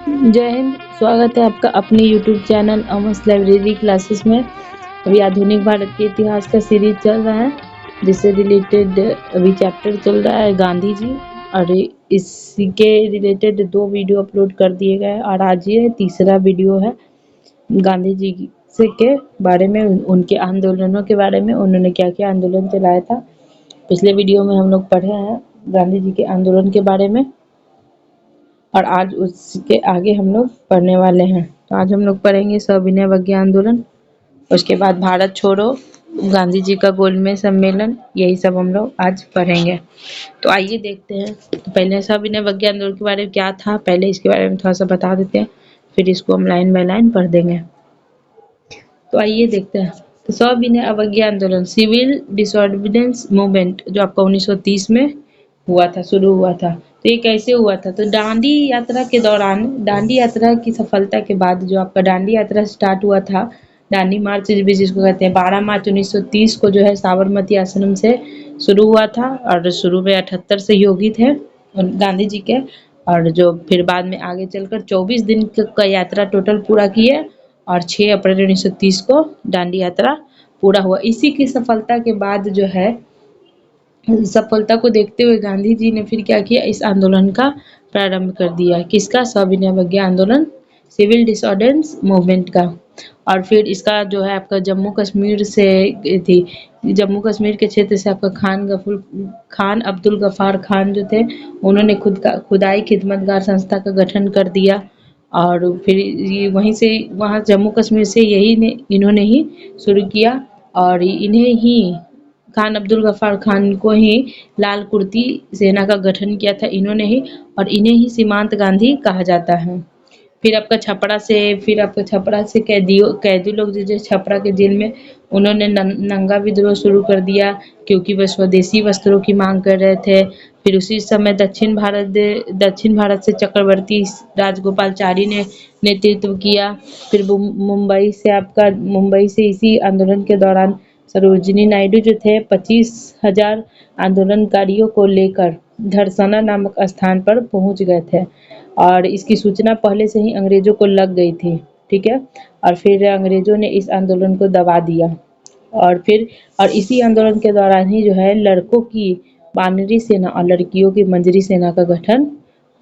जय हिंद। स्वागत है आपका अपने यूट्यूब चैनल अमस लाइब्रेरी क्लासेस में। अभी आधुनिक भारत के इतिहास का सीरीज चल रहा है, जिससे रिलेटेड अभी चैप्टर चल रहा है गांधी जी, और इसके रिलेटेड 2 वीडियो अपलोड कर दिए गए और आज ये तीसरा वीडियो है। गांधी जी से के बारे में, उनके आंदोलनों के बारे में, उन्होंने क्या क्या आंदोलन चलाया था। पिछले वीडियो में हम लोग पढ़े हैं गांधी जी के आंदोलन के बारे में, और आज उसके आगे हम लोग पढ़ने वाले हैं। तो आज हम लोग पढ़ेंगे सविनय अवज्ञा आंदोलन, उसके बाद भारत छोड़ो, गांधी जी का गोलमेज सम्मेलन, यही सब हम लोग आज पढ़ेंगे। तो आइए देखते हैं। तो पहले सविनय अवज्ञा आंदोलन के बारे में क्या था, पहले इसके बारे में थोड़ा सा बता देते हैं, फिर इसको हम लाइन बाय लाइन पढ़ देंगे। तो आइए देखते हैं। तो सविनय अवज्ञा आंदोलन, सिविल डिसऑर्डिनेंस मूवमेंट, जो आपका 1930 में हुआ था, शुरू हुआ था। तो ये कैसे हुआ था? तो दांडी यात्रा के दौरान, दांडी यात्रा की सफलता के बाद जो आपका दांडी यात्रा स्टार्ट हुआ था, दांडी मार्च भी जिसको कहते हैं, 12 मार्च 1930 को जो है साबरमती आश्रम से शुरू हुआ था, और शुरू में 78 सहयोगी थे गांधी जी के, और जो फिर बाद में आगे चलकर 24 दिन का यात्रा टोटल पूरा किए, और 6 अप्रैल 1930 को दांडी यात्रा पूरा हुआ। इसी की सफलता के बाद जो है, सफलता को देखते हुए गांधी जी ने फिर क्या किया, इस आंदोलन का प्रारंभ कर दिया। किसका? सविनय अवज्ञा आंदोलन, सिविल डिसऑर्डेंस मूवमेंट का। और फिर इसका जो है आपका जम्मू कश्मीर से थी, जम्मू कश्मीर के क्षेत्र से आपका खान अब्दुल गफ्फार खान जो थे, उन्होंने खुदाई खिदमतगार संस्था का गठन कर दिया, और फिर ये वहीं से, वहाँ जम्मू कश्मीर से इन्होंने ही शुरू किया, और इन्हें ही खान अब्दुल गफ्फार खान को ही लाल कुर्ती सेना का गठन किया था इन्होंने ही, और इन्हें ही सीमांत गांधी कहा जाता है। फिर आपका छपरा से कैदी लोग जो छपरा के जेल में, उन्होंने नंगा विद्रोह शुरू कर दिया, क्योंकि वह स्वदेशी वस्त्रों की मांग कर रहे थे। फिर उसी समय दक्षिण भारत से चक्रवर्ती राजगोपालचारी ने नेतृत्व किया। फिर मुंबई से इसी आंदोलन के दौरान सरोजिनी नायडू जो थे, 25,000 आंदोलनकारियों को लेकर धरसना नामक स्थान पर पहुंच गए थे, और इसकी सूचना पहले से ही अंग्रेजों को लग गई थी। ठीक है, और फिर अंग्रेजों ने इस आंदोलन को दबा दिया, और इसी आंदोलन के दौरान ही जो है लड़कों की बानरी सेना और लड़कियों की मंजरी सेना का गठन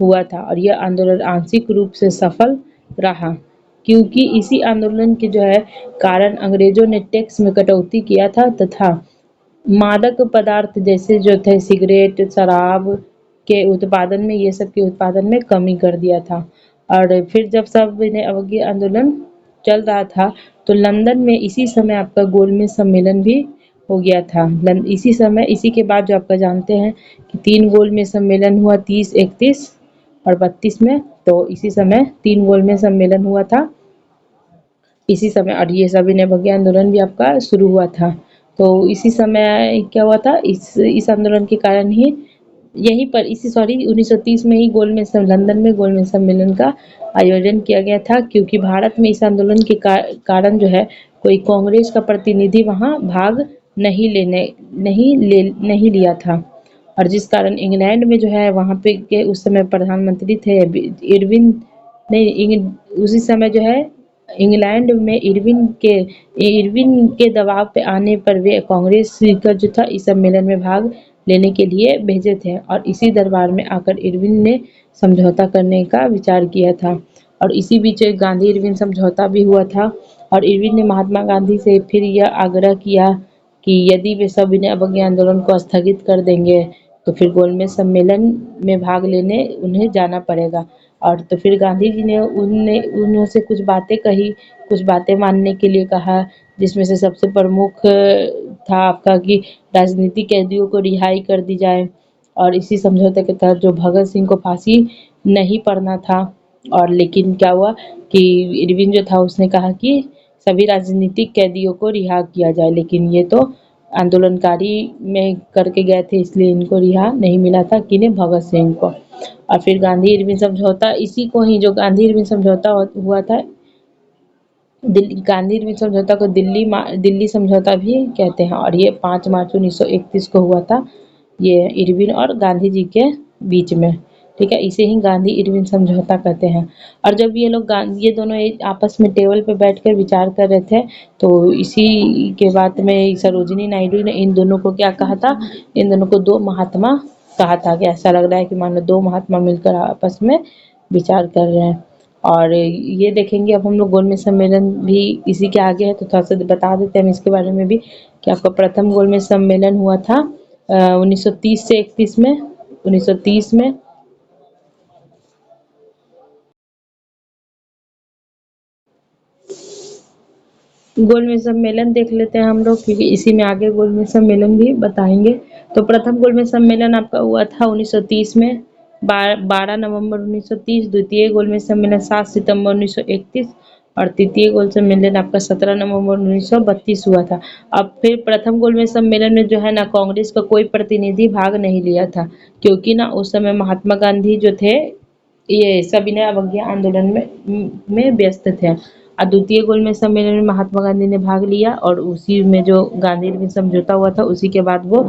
हुआ था, और यह आंदोलन आंशिक रूप से सफल रहा, क्योंकि इसी आंदोलन के जो है कारण अंग्रेजों ने टैक्स में कटौती किया था, तथा मादक पदार्थ जैसे जो थे सिगरेट, शराब के उत्पादन में, ये सब के उत्पादन में कमी कर दिया था। और फिर जब सविनय अवज्ञा आंदोलन चल रहा था, तो लंदन में इसी समय आपका गोलमेज सम्मेलन भी हो गया था। इसी के बाद जो आपका जानते हैं कि 3 गोलमेज सम्मेलन हुआ, 30, 31 और 32 में। तो इसी समय 3 गोलमेज सम्मेलन हुआ था इसी समय, और ये सविनय अवज्ञा आंदोलन भी आपका शुरू हुआ था। तो इसी समय क्या हुआ था, इस आंदोलन के कारण ही यहीं पर 1930 में ही लंदन में गोलमेज सम्मेलन का आयोजन किया गया था, क्योंकि भारत में इस आंदोलन के कारण जो है कोई कांग्रेस का प्रतिनिधि वहां भाग नहीं लिया था, और जिस कारण इंग्लैंड में जो है वहां पे के उस समय प्रधानमंत्री थे इरविन, नहीं, उसी समय जो है इंग्लैंड में इरविन के दबाव पे आने पर वे कांग्रेस का जो था इस सम्मेलन में भाग लेने के लिए भेजे थे, और इसी दरबार में आकर इरविन ने समझौता करने का विचार किया था, और इसी बीच गांधी इरविन समझौता भी हुआ था, और इरविन ने महात्मा गांधी से फिर यह आग्रह किया कि यदि वे सविनय अवज्ञा आंदोलन को स्थगित कर देंगे, तो फिर गोलमेज सम्मेलन में भाग लेने उन्हें जाना पड़ेगा। और तो फिर गांधी जी ने उनसे कुछ बातें कही, कुछ बातें मानने के लिए कहा, जिसमें से सबसे प्रमुख था आपका कि राजनीतिक कैदियों को रिहाई कर दी जाए, और इसी समझौते के तहत जो भगत सिंह को फांसी नहीं पड़ना था। और लेकिन क्या हुआ कि इरविन जो था उसने कहा कि सभी राजनीतिक कैदियों को रिहा किया जाए, लेकिन ये तो आंदोलनकारी में करके गए थे, इसलिए इनको रिहा नहीं मिला था, किन्हें? भगत सिंह को। और फिर गांधी इरविन समझौता, इसी को ही जो गांधी इरविन समझौता हुआ था, गांधी इरविन समझौता को दिल्ली समझौता भी कहते हैं, और ये 5 मार्च 1931 को हुआ था, ये इरविन और गांधी जी के बीच में। ठीक है, इसे ही गांधी इरविन समझौता कहते हैं। और जब ये लोग ये दोनों आपस में टेबल पे बैठकर विचार कर रहे थे, तो इसी के बाद में सरोजिनी नायडू ने इन दोनों को क्या कहा था, इन दोनों को दो महात्मा कहा था कि ऐसा लग रहा है कि मान लो दो महात्मा मिलकर आपस में विचार कर रहे हैं। और ये देखेंगे अब हम लोग गोलमेज सम्मेलन भी इसी के आगे है, तो थोड़ा सा बता देते हैं हम इसके बारे में भी कि आपका प्रथम गोलमेज सम्मेलन हुआ था 1930 से 31 में, 1930 में। गोलमेज सम्मेलन देख लेते हैं हम लोग, क्योंकि इसी में आगे गोलमेज सम्मेलन भी बताएंगे। तो प्रथम गोलमेज सम्मेलन आपका हुआ था 1930 में, 12 नवंबर 1930। द्वितीय गोलमेज सम्मेलन 7 सितंबर 1931 और तृतीय गोल सम्मेलन आपका 17 नवंबर 1932 हुआ था। अब फिर प्रथम गोलमेज सम्मेलन में जो है ना, कांग्रेस का कोई प्रतिनिधि भाग नहीं लिया था, क्योंकि ना उस समय महात्मा गांधी जो थे ये सविनय अवज्ञा आंदोलन में व्यस्त थे। और द्वितीय गोलमेज सम्मेलन में महात्मा गांधी ने भाग लिया, और उसी में जो गांधी इरविन समझौता हुआ था उसी के बाद वो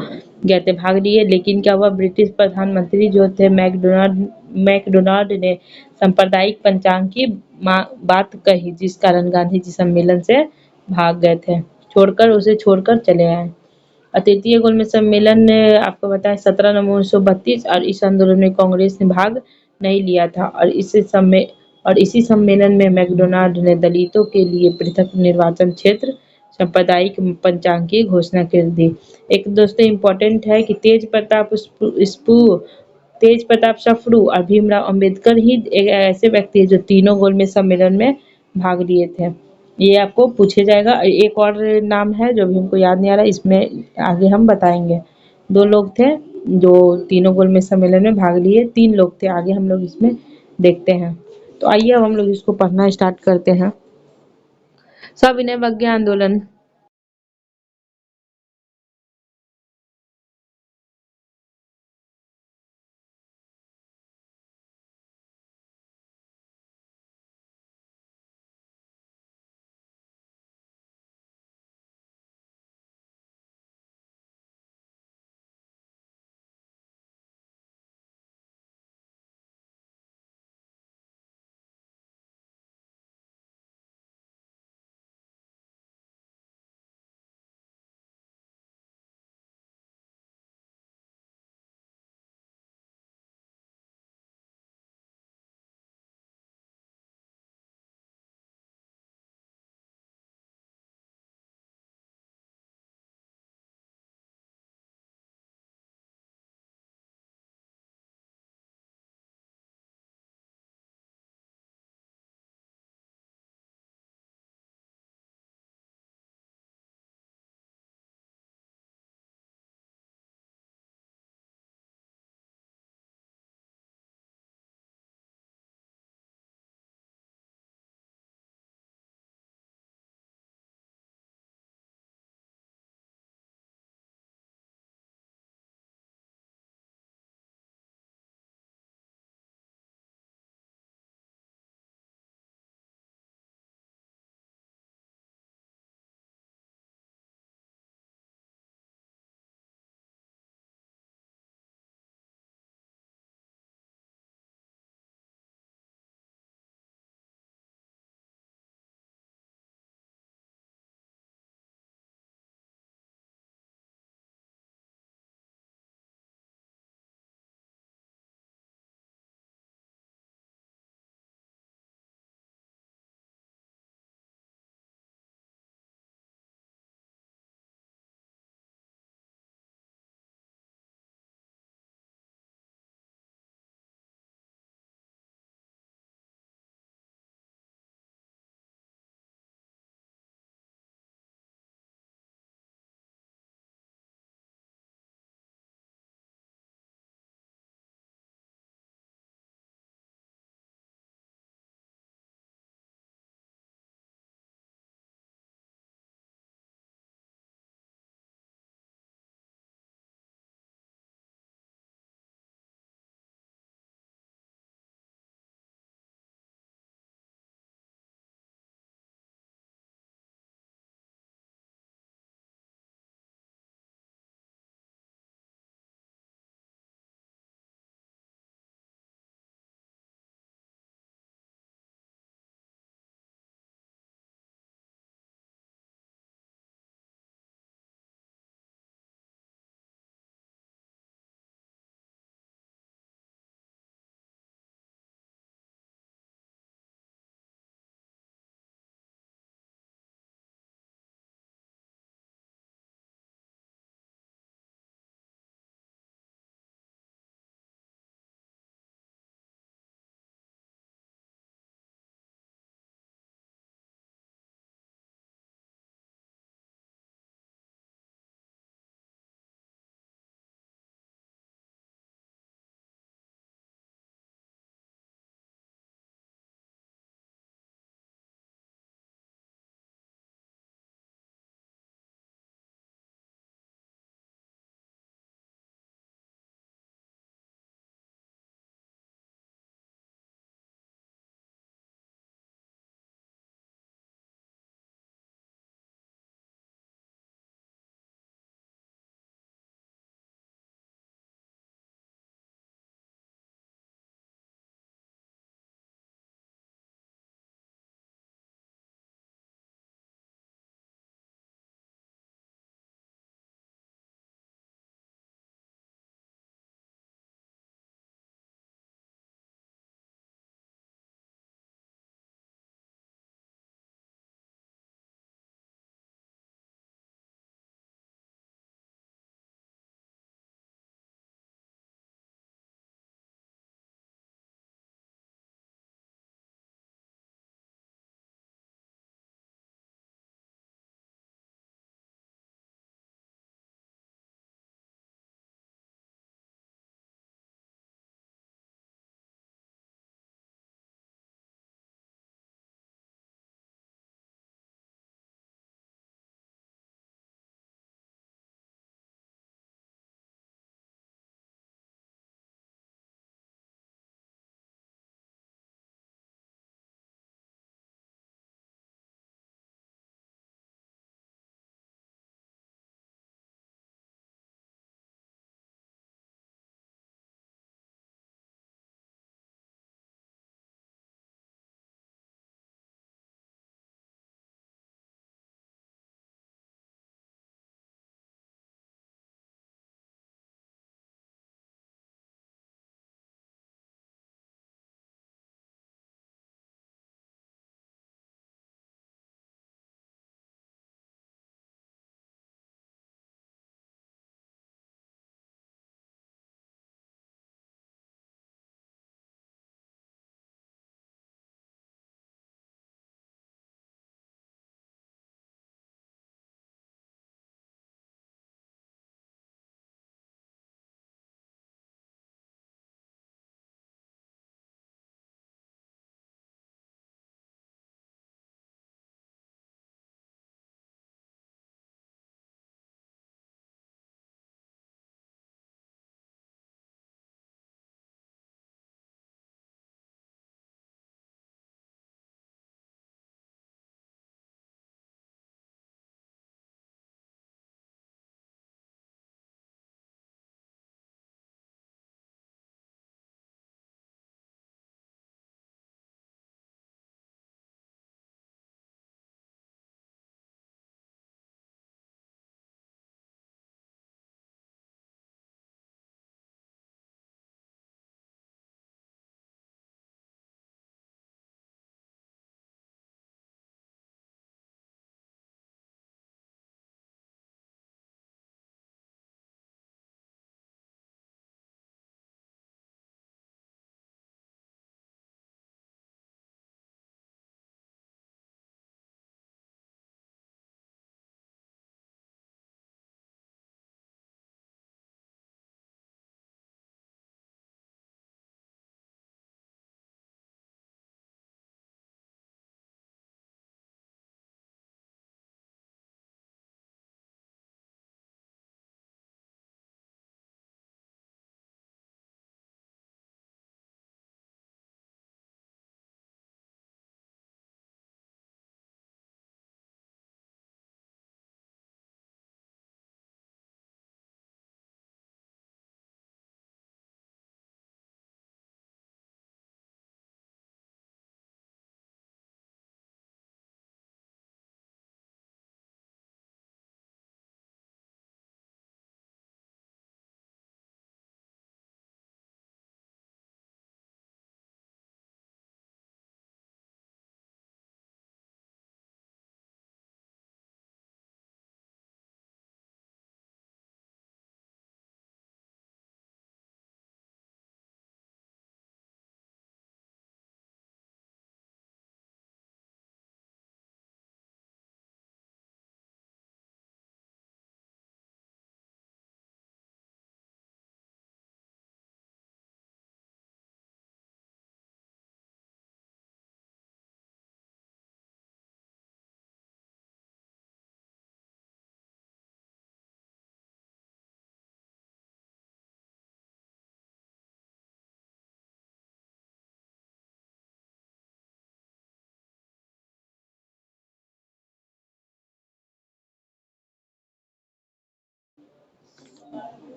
गए थे, भाग लिए। लेकिन क्या हुआ, ब्रिटिश प्रधानमंत्री जो थे मैकडोनाल्ड ने सांप्रदायिक पंचांग की बात कही, जिस कारण गांधी जी सम्मेलन से भाग गए थे, छोड़कर उसे छोड़कर चले आए। और तृतीय गोलमेज सम्मेलन ने आपको बताया 17 नवंबर 1932, और इस आंदोलन में कांग्रेस ने भाग नहीं लिया था। और इसी सम्मेलन में मैकडोनाल्ड ने दलितों के लिए पृथक निर्वाचन क्षेत्र, सांप्रदायिक पंचांग की घोषणा कर दी। एक दोस्तों इम्पोर्टेंट है कि तेज प्रताप सप्रू और भीमराव अंबेडकर ही एक ऐसे व्यक्ति है जो तीनों गोलमेज सम्मेलन में भाग लिए थे। ये आपको पूछे जाएगा। एक और नाम है जो अभी हमको याद नहीं आ रहा, इसमें आगे हम बताएंगे। दो लोग थे जो तीनों गोलमेज सम्मेलन में भाग लिए, तीन लोग थे, आगे हम लोग इसमें देखते हैं। तो आइए अब हम लोग इसको पढ़ना स्टार्ट करते हैं। सविनय अवज्ञा आंदोलन।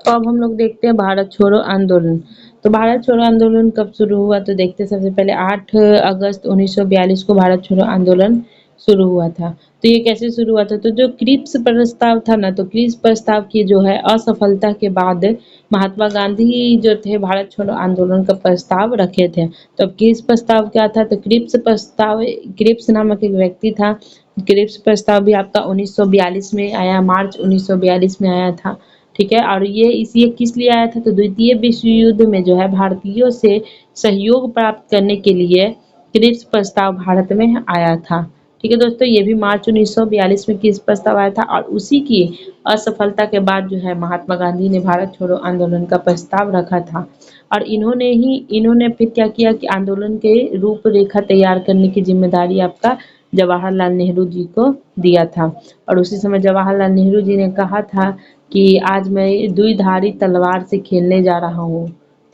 तो अब हम लोग देखते हैं भारत छोड़ो आंदोलन। तो भारत छोड़ो आंदोलन कब शुरू हुआ, तो देखते हैं सबसे पहले 8 अगस्त 1942 को भारत छोड़ो आंदोलन शुरू हुआ था। तो ये कैसे शुरू हुआ था, तो जो क्रिप्स प्रस्ताव था ना, तो क्रिप्स प्रस्ताव की जो है असफलता के बाद महात्मा गांधी जो थे भारत छोड़ो आंदोलन का प्रस्ताव रखे थे। तो अब क्रिप्स प्रस्ताव क्या था, तो क्रिप्स प्रस्ताव, क्रिप्स नामक एक व्यक्ति था। क्रिप्स प्रस्ताव भी आपका 1942 में आया, मार्च 1942 में आया था। ठीक है, और ये किस लिए आया था, तो द्वितीय विश्व युद्ध में जो है भारतीयों से सहयोग प्राप्त करने के लिए क्रिप्स प्रस्ताव भारत में आया था। ठीक है दोस्तों, ये भी मार्च 1942 में क्रिप्स प्रस्ताव आया था, और उसी की असफलता के बाद जो है महात्मा गांधी ने भारत छोड़ो आंदोलन का प्रस्ताव रखा था। और इन्होंने फिर क्या किया कि आंदोलन के रूपरेखा तैयार करने की जिम्मेदारी आपका जवाहरलाल नेहरू जी को दिया था। और उसी समय जवाहरलाल नेहरू जी ने कहा था कि आज मैं द्विधारी तलवार से खेलने जा रहा हूँ।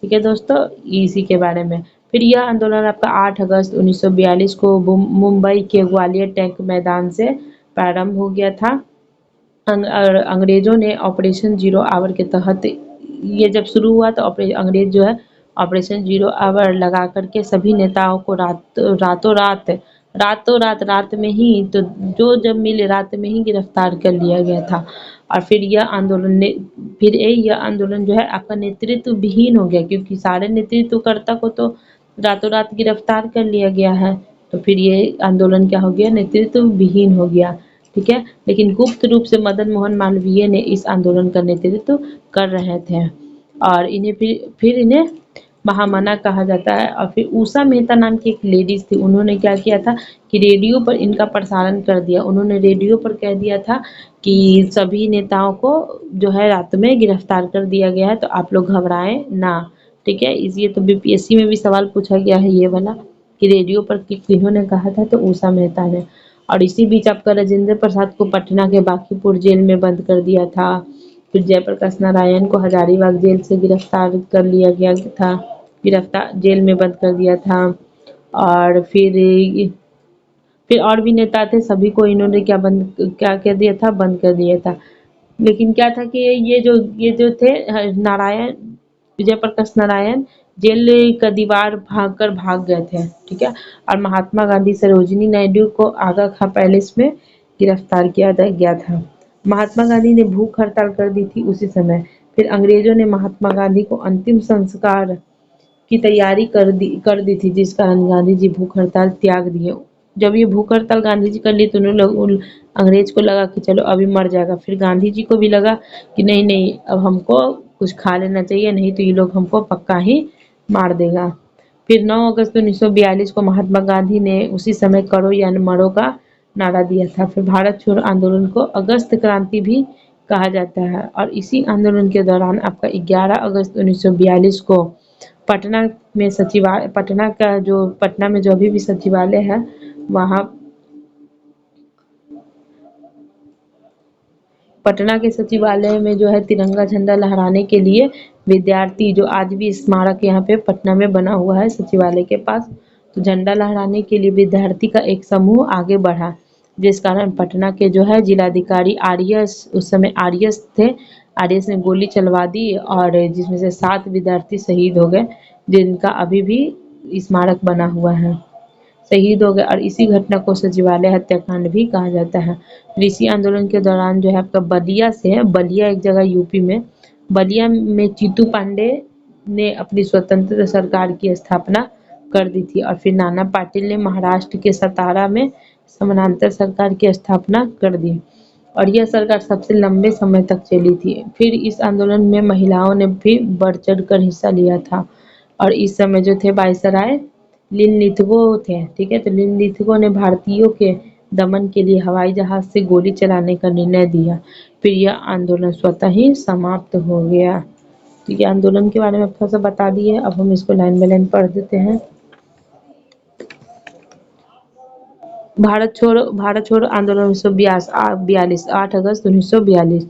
ठीक है दोस्तों, इसी के बारे में। फिर यह आंदोलन आपका 8 अगस्त 1942 को मुंबई के ग्वालियर टैंक मैदान से प्रारंभ हो गया था। अंग्रेजों ने ऑपरेशन जीरो आवर के तहत ये जब शुरू हुआ, तो अंग्रेज जो है ऑपरेशन जीरो आवर लगा करके सभी नेताओं को रात में ही, तो जो जब मिले रात में ही गिरफ्तार कर लिया गया था। और फिर यह आंदोलन जो है आपका नेतृत्व विहीन हो गया, क्योंकि सारे नेतृत्वकर्ता को तो रातों रात गिरफ्तार कर लिया गया है। तो फिर ये आंदोलन क्या हो गया, नेतृत्व विहीन हो गया। ठीक है, लेकिन गुप्त रूप से मदन मोहन मालवीय ने इस आंदोलन का नेतृत्व कर रहे थे, और इन्हें फिर इन्हें महामना कहा जाता है। और फिर उषा मेहता नाम की एक लेडीज थी, उन्होंने क्या किया था कि रेडियो पर इनका प्रसारण कर दिया। उन्होंने रेडियो पर कह दिया था कि सभी नेताओं को जो है रात में गिरफ्तार कर दिया गया है, तो आप लोग घबराएं ना। ठीक है, इसलिए तो बीपीएससी में भी सवाल पूछा गया है ये वाला कि रेडियो पर किन्होंने कहा था, तो उषा मेहता ने। और इसी बीच आपका राजेंद्र प्रसाद को पटना के बांकीपुर जेल में बंद कर दिया था। फिर जयप्रकाश नारायण को हजारीबाग जेल से गिरफ्तार कर लिया गया था, गिरफ्तार जेल में बंद कर दिया था। और फिर और भी नेता थे, सभी को इन्होंने क्या कर दिया था, बंद कर दिया था। लेकिन क्या था कि ये जो थे नारायण, विजय प्रकाश नारायण जेल का दीवार भाग गए थे। ठीक है, और महात्मा गांधी सरोजिनी नायडू को आगा खां पैलेस में गिरफ्तार किया गया था। महात्मा गांधी ने भूख हड़ताल कर दी थी उसी समय। फिर अंग्रेजों ने महात्मा गांधी को अंतिम संस्कार की तैयारी कर दी थी, जिस कारण गांधी जी भूख हड़ताल त्याग दिए। जब ये भूख हड़ताल गांधी जी कर ली, तो अंग्रेज को लगा कि चलो अभी मर जाएगा। फिर गांधी जी को भी लगा कि नहीं नहीं, अब हमको कुछ खा लेना चाहिए, नहीं तो ये लोग हमको पक्का ही मार देगा। फिर 9 अगस्त 1942 को महात्मा गांधी ने उसी समय करो या मरो का नारा दिया था। फिर भारत छोड़ो आंदोलन को अगस्त क्रांति भी कहा जाता है। और इसी आंदोलन के दौरान आपका 11 अगस्त 1942 को पटना पटना में जो अभी भी सचिवालय है, वहाँ पटना के सचिवालय में जो है तिरंगा झंडा लहराने के लिए विद्यार्थी, जो आज भी स्मारक यहाँ पे पटना में बना हुआ है सचिवालय के पास, तो झंडा लहराने के लिए विद्यार्थी का एक समूह आगे बढ़ा, जिस कारण पटना के जो है जिलाधिकारी आरएस, उस समय आरएस थे, आरएस ने गोली चलवा दी, और जिसमें से 7 विद्यार्थी शहीद हो गए, जिनका अभी भी स्मारक बना हुआ है, शहीद हो गए। और इसी घटना को सचिवालय हत्याकांड भी कहा जाता है। इसी आंदोलन के दौरान जो है आपका बलिया एक जगह यूपी में, बलिया में जीतू पांडे ने अपनी स्वतंत्र सरकार की स्थापना कर दी थी। और फिर नाना पाटिल ने महाराष्ट्र के सतारा में समानांतर सरकार की स्थापना कर दी, और यह सरकार सबसे लंबे समय तक चली थी। फिर इस आंदोलन में महिलाओं ने भी बढ़ चढ़ कर हिस्सा लिया था। और इस समय जो थे वायसराय लिनलिथगो थे। ठीक है, तो लिनलिथगो ने भारतीयों के दमन के लिए हवाई जहाज से गोली चलाने का निर्णय दिया। फिर यह आंदोलन स्वतः ही समाप्त हो गया। तो ये आंदोलन के बारे में थोड़ा सा बता दिए, अब हम इसको लाइन बाय लाइन पढ़ देते हैं। भारत छोड़ो आंदोलन 1942 8 अगस्त 1942।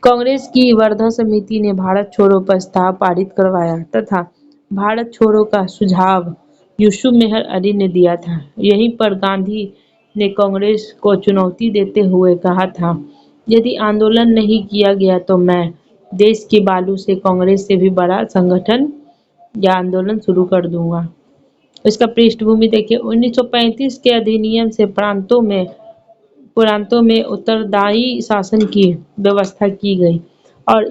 कांग्रेस की वर्धा समिति ने भारत छोड़ो प्रस्ताव पारित करवाया तथा भारत छोड़ो का सुझाव यूसुफ मेहर अली ने दिया था। यहीं पर गांधी ने कांग्रेस को चुनौती देते हुए कहा था यदि आंदोलन नहीं किया गया तो मैं देश की बालू से कांग्रेस से भी बड़ा संगठन या आंदोलन शुरू कर दूंगा। इसका पृष्ठभूमि देखिए, 1935 के अधिनियम से प्रांतों में उत्तरदायी शासन की व्यवस्था की गई और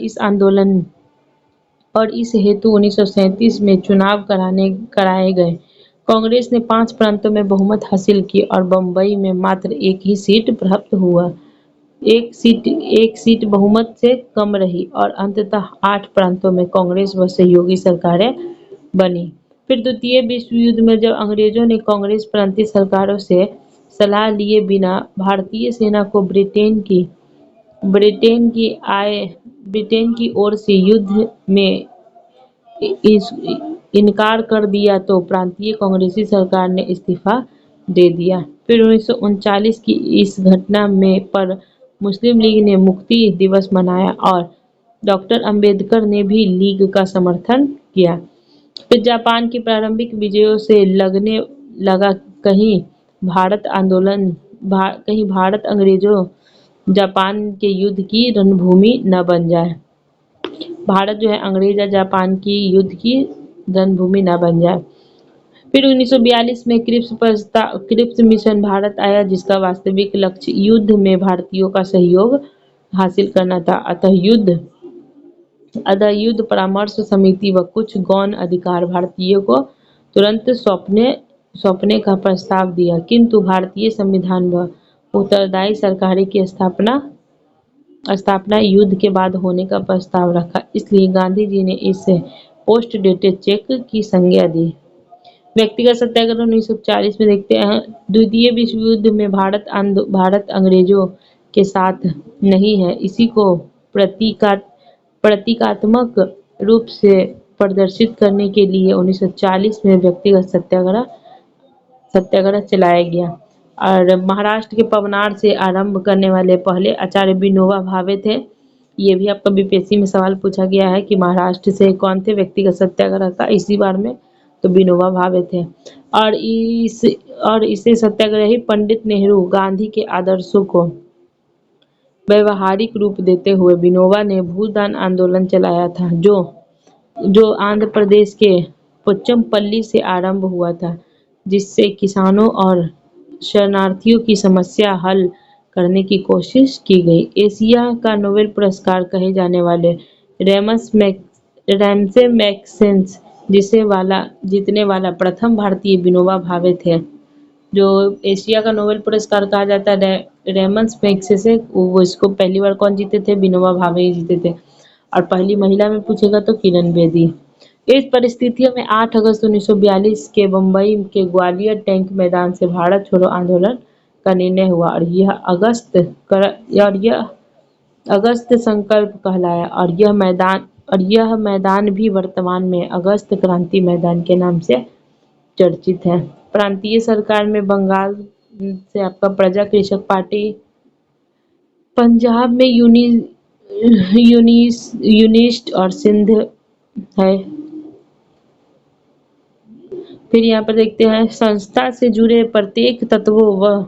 इस हेतु 1937 में चुनाव कराए गए। कांग्रेस ने 5 प्रांतों में बहुमत हासिल की और बम्बई में मात्र एक ही सीट प्राप्त हुआ। एक सीट बहुमत से कम रही और अंततः 8 प्रांतों में कांग्रेस व सहयोगी सरकारें बनी। फिर द्वितीय विश्व युद्ध में जब अंग्रेजों ने कांग्रेस प्रांतीय सरकारों से सलाह लिए बिना भारतीय सेना को ब्रिटेन की ओर से युद्ध में इनकार कर दिया तो प्रांतीय कांग्रेसी सरकार ने इस्तीफा दे दिया। फिर 1939 की इस घटना में पर मुस्लिम लीग ने मुक्ति दिवस मनाया और डॉक्टर अंबेडकर ने भी लीग का समर्थन किया। फिर जापान की प्रारंभिक विजयों से लगने लगा कहीं भारत अंग्रेजों जापान के युद्ध की रणभूमि न बन जाए। भारत जो है अंग्रेज या जापान की युद्ध की रणभूमि न बन जाए। फिर 1942 में क्रिप्स मिशन भारत आया, जिसका वास्तविक लक्ष्य युद्ध में भारतीयों का सहयोग हासिल करना था। अतः युद्ध परामर्श समिति व कुछ गौण अधिकार भारतीयों को तुरंत सौंपने का प्रस्ताव दिया, किंतु भारतीय संविधान व उत्तरदायी सरकार की स्थापना युद्ध के बाद होने का प्रस्ताव रखा। इसलिए गांधी जी ने इसे पोस्ट डेटेड चेक की संज्ञा दी। व्यक्तिगत सत्याग्रह 1940 में देखते हैं, द्वितीय विश्व युद्ध में भारत अंग्रेजों के साथ नहीं है, इसी को प्रतीकात्मक रूप से प्रदर्शित करने के लिए 1940 में व्यक्तिगत सत्याग्रह चलाया गया। और महाराष्ट्र के पवनार से आरंभ करने वाले पहले आचार्य विनोबा भावे थे। ये भी आपका बीपीएससी में सवाल पूछा गया है कि महाराष्ट्र से कौन थे व्यक्तिगत सत्याग्रह का इसी बार में, तो विनोबा भावे थे। और इसे सत्याग्रही पंडित नेहरू गांधी के आदर्शों को व्यवहारिक रूप देते हुए विनोबा ने भूदान आंदोलन चलाया था, जो आंध्र प्रदेश के पोचमपल्ली से आरंभ हुआ था, जिससे किसानों और शरणार्थियों की समस्या हल करने की कोशिश की गई। एशिया का नोबेल पुरस्कार कहे जाने वाले रैमसे मैग्सेसे जीतने वाला प्रथम भारतीय विनोबा भावे थे। जो एशिया का नोबेल पुरस्कार कहा जाता है रैमस मैग्सेसे, वो इसको पहली बार कौन जीते थे? विनोबा भावे ही जीते थे। और पहली महिला में पूछेगा तो किरण बेदी। इस परिस्थितियों में 8 अगस्त 1942 के बम्बई के ग्वालियर टैंक मैदान से भारत छोड़ो आंदोलन का निर्णय हुआ और यह अगस्त संकल्प कहलाया और यह मैदान भी वर्तमान में अगस्त क्रांति मैदान के नाम से चर्चित है। प्रांतीय सरकार में बंगाल से आपका प्रजा कृषक पार्टी, पंजाब में यूनिस्ट और सिंध है। फिर यहाँ पर देखते हैं, संस्था से जुड़े प्रत्येक तत्वों व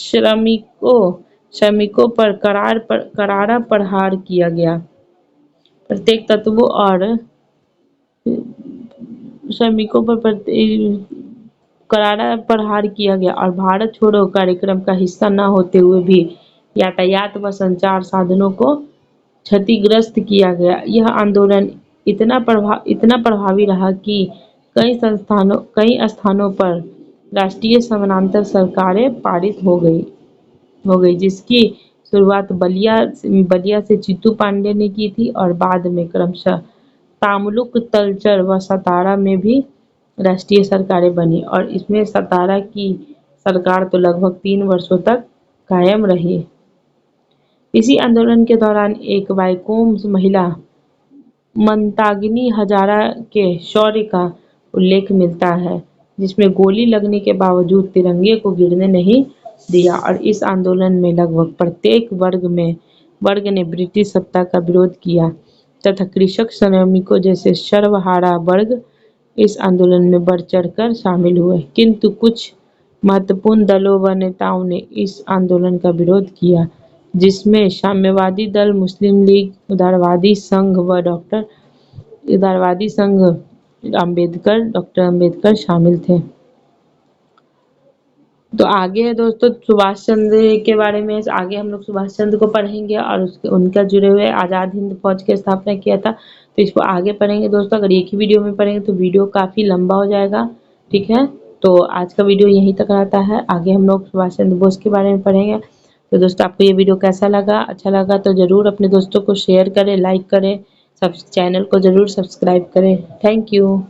श्रमिकों पर करारा प्रहार किया गया। प्रत्येक तत्वों और श्रमिकों पर करारा प्रहार किया गया और भारत छोड़ो कार्यक्रम का हिस्सा न होते हुए भी यातायात व संचार साधनों को क्षतिग्रस्त किया गया। यह आंदोलन इतना प्रभावी रहा कि कई स्थानों पर राष्ट्रीय समानांतर सरकारें पारित हो गई, जिसकी शुरुआत बलिया से चित्तू पांडे ने की थी और बाद में क्रमशः तामुलुक, तलचर व सतारा में भी राष्ट्रीय सरकारें बनी और इसमें सतारा की सरकार तो लगभग 3 वर्षों तक कायम रही। इसी आंदोलन के दौरान एक वैकोम महिला मंतागिनी हजारा के शौर्य का उल्लेख मिलता है, जिसमें गोली लगने के बावजूद तिरंगे को गिरने नहीं दिया और इस आंदोलन में लगभग प्रत्येक वर्ग ने ब्रिटिश सत्ता का विरोध किया तथा कृषक, श्रमिकों जैसे सर्वहारा वर्ग इस आंदोलन में बढ़ चढ़कर शामिल हुए, किंतु कुछ महत्वपूर्ण दलों व नेताओं ने इस आंदोलन का विरोध किया, जिसमें साम्यवादी दल, मुस्लिम लीग, उदारवादी संघ व उदारवादी संघ डॉक्टर अम्बेडकर शामिल थे। तो आगे है दोस्तों सुभाष चंद्र के बारे में, आगे हम लोग सुभाष चंद्र को पढ़ेंगे और उसके उनका जुड़े हुए आज़ाद हिंद फौज की स्थापना किया था, तो इसको आगे पढ़ेंगे दोस्तों। अगर एक ही वीडियो में पढ़ेंगे तो वीडियो काफ़ी लंबा हो जाएगा, ठीक है। तो आज का वीडियो यहीं तक रहता है, आगे हम लोग सुभाष चंद्र बोस के बारे में पढ़ेंगे। तो दोस्तों आपको ये वीडियो कैसा लगा, अच्छा लगा तो ज़रूर अपने दोस्तों को शेयर करें, लाइक करें, सब चैनल को ज़रूर सब्सक्राइब करें। Thank you.